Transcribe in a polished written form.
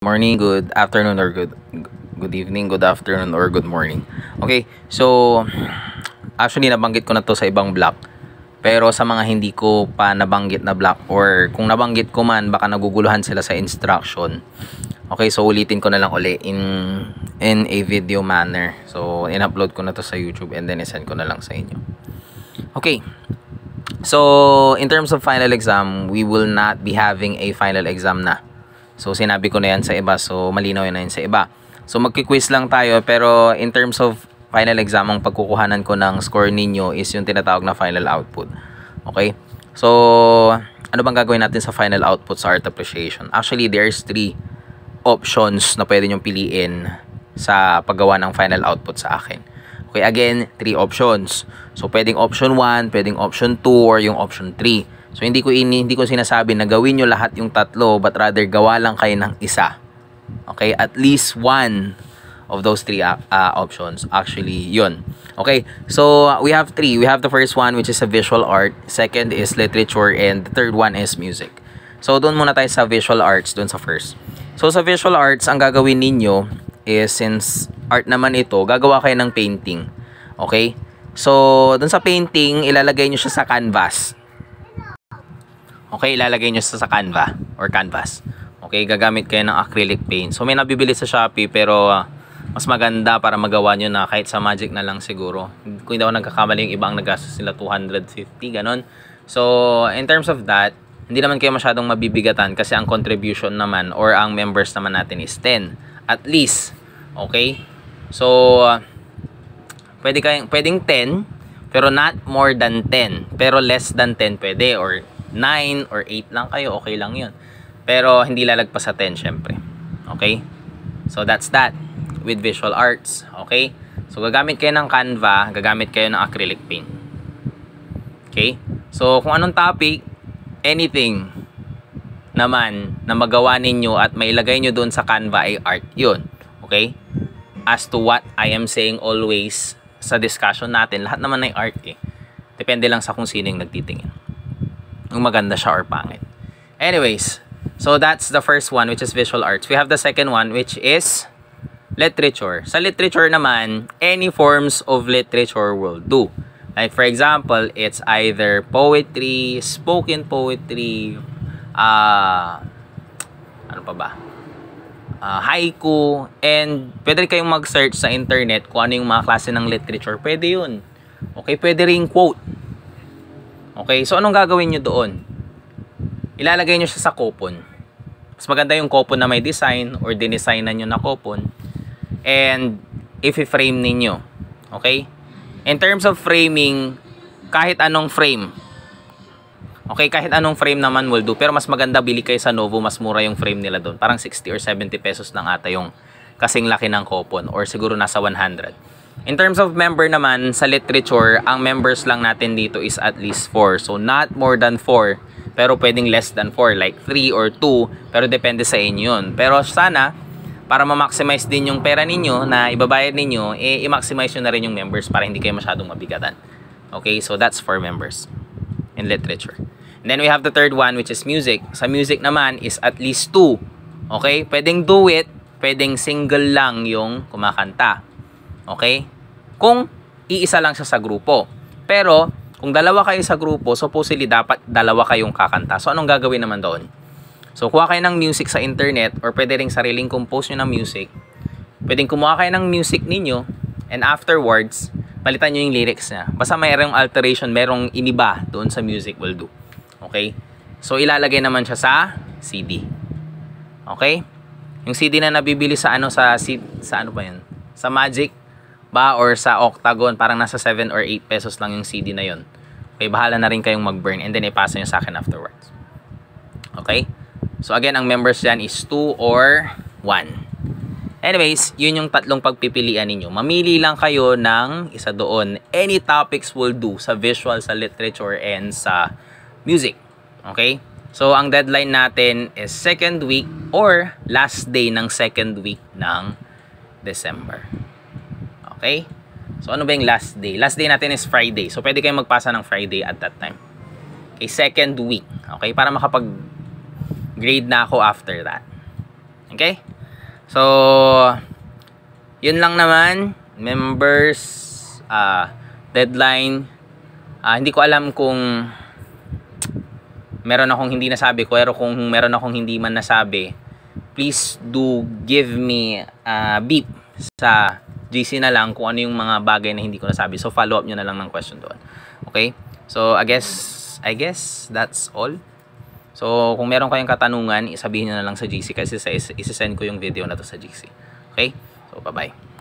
Morning, good afternoon, or good evening, good afternoon, or good morning. Okay, so actually nabanggit ko na to sa ibang vlog. Pero sa mga hindi ko pa nabanggit na vlog, or kung nabanggit ko man, baka naguguluhan sila sa instruction. Okay, so ulitin ko na lang uli in a video manner. So in-upload ko na to sa YouTube and then i-send ko na lang sa inyo. Okay. So in terms of final exam, we will not be having a final exam na. So sinabi ko na yan sa iba, so malinaw na yan sa iba. So magki-quiz lang tayo, pero in terms of final exam, ang pagkukuhanan ko ng score ninyo is yung tinatawag na final output. Okay? So ano bang gagawin natin sa final output sa art appreciation? Actually, there's 3 options na pwede nyong piliin sa paggawa ng final output sa akin. Okay, again, 3 options. So pwedeng option 1, pwedeng option 2, or yung option 3. So hindi ko sinasabi na gawin nyo lahat yung tatlo, but rather gawa lang kayo ng isa. Okay, at least one of those 3 options. Actually, yun. Okay, so we have 3. We have the first one, which is a visual art. Second is literature, and the third one is music. So doon muna tayo sa visual arts, doon sa first. So sa visual arts, ang gagawin ninyo is, since art naman ito, gagawa kayo ng painting. Okay, so doon sa painting, ilalagay nyo siya sa canvas. Okay, ilalagay nyo sa Canva or canvas. Okay, gagamit kayo ng acrylic paint. So may nabibili sa Shopee, pero mas maganda para magawa nyo na kahit sa Magic na lang siguro. Kung hindi ako nagkakamali, yung ibang nagastos sila 250, ganon. So in terms of that, hindi naman kayo masyadong mabibigatan kasi ang contribution naman or ang members naman natin is 10 at least. Okay, so pwedeng 10 pero not more than 10, pero less than 10 pwede, or 9 or 8 lang kayo, okay lang yun. Pero hindi lalagpas sa 10 syempre. Okay? So that's that with visual arts. Okay? So gagamit kayo ng Canva, gagamit kayo ng acrylic paint. Okay? So kung anong topic, anything naman na magawa ninyo at mailagay nyo doon sa Canva ay art yun. Okay? As to what I am saying always sa discussion natin, lahat naman ay art eh. Depende lang sa kung sino yung nagtitingin, kung maganda siya or pangit. Anyways, so that's the first one, which is visual arts. We have the second one, which is literature. Sa literature naman, any forms of literature will do. Like for example, it's either poetry, spoken poetry, ano pa ba? Haiku, and pwede kayong mag-search sa internet kung ano yung mga klase ng literature. Pwede yun. Okay, pwede rin quote. Okay, so anong gagawin nyo doon? Ilalagay nyo siya sa coupon. Mas maganda yung coupon na may design or dinesignan nyo na coupon. And if i-frame ninyo. Okay? In terms of framing, kahit anong frame. Okay, kahit anong frame naman will do. Pero mas maganda bili kayo sa Novo, mas mura yung frame nila doon. Parang 60 or 70 pesos lang ata yung kasing laki ng coupon, or siguro nasa 100. In terms of member naman, sa literature, ang members lang natin dito is at least 4. So, not more than 4, pero pwedeng less than 4, like 3 or 2, pero depende sa inyo yun. Pero sana, para ma-maximize din yung pera ninyo na ibabayad ninyo, i-maximize nyo na rin yung members para hindi kayo masyadong mabigatan. Okay, so that's for members in literature. And then we have the third one, which is music. Sa music naman is at least 2. Okay, pwedeng duet, pwedeng single lang yung kumakanta. Okay? Kung iisa lang siya sa grupo. Pero, kung dalawa kayo sa grupo, supposedly dapat dalawa kayong kakanta. So, anong gagawin naman doon? So, kuha kayo ng music sa internet, or pwede rin sariling compose nyo ng music. Pwedeng kumuha kayo ng music ninyo, and afterwards, palitan nyo yung lyrics niya. Basta mayroong alteration, mayroong iniba doon sa music will do. Okay? So, ilalagay naman siya sa CD. Okay? Yung CD na nabibili sa ano, sa ano ba yan? Sa Magic ba or sa Octagon, parang nasa 7 or 8 pesos lang yung CD na yon. Okay, bahala na rin kayong mag-burn, and then ipasa nyo sa akin afterwards. Okay? So again, ang members dyan is 2 or 1. Anyways, yun yung tatlong pagpipilian ninyo. Mamili lang kayo ng isa doon. Any topics will do sa visual, sa literature, and sa music. Okay? So ang deadline natin is 2nd week or last day ng 2nd week ng December. Okay? So, ano ba yung last day? Last day natin is Friday. So, pwede kayong magpasa ng Friday at that time. Okay, 2nd week. Okay? Para makapag-grade na ako after that. Okay? So, yun lang naman. Members, deadline. Hindi ko alam kung meron akong hindi nasabi, pero kung meron akong hindi man nasabi, please do give me beep sa GC na lang kung ano yung mga bagay na hindi ko nasabi. So follow up nyo na lang ng question doon. Okay? So I guess that's all. So kung meron kayong katanungan, isabihin nyo na lang sa GC kasi isasend ko yung video na to sa GC. Okay? So bye-bye.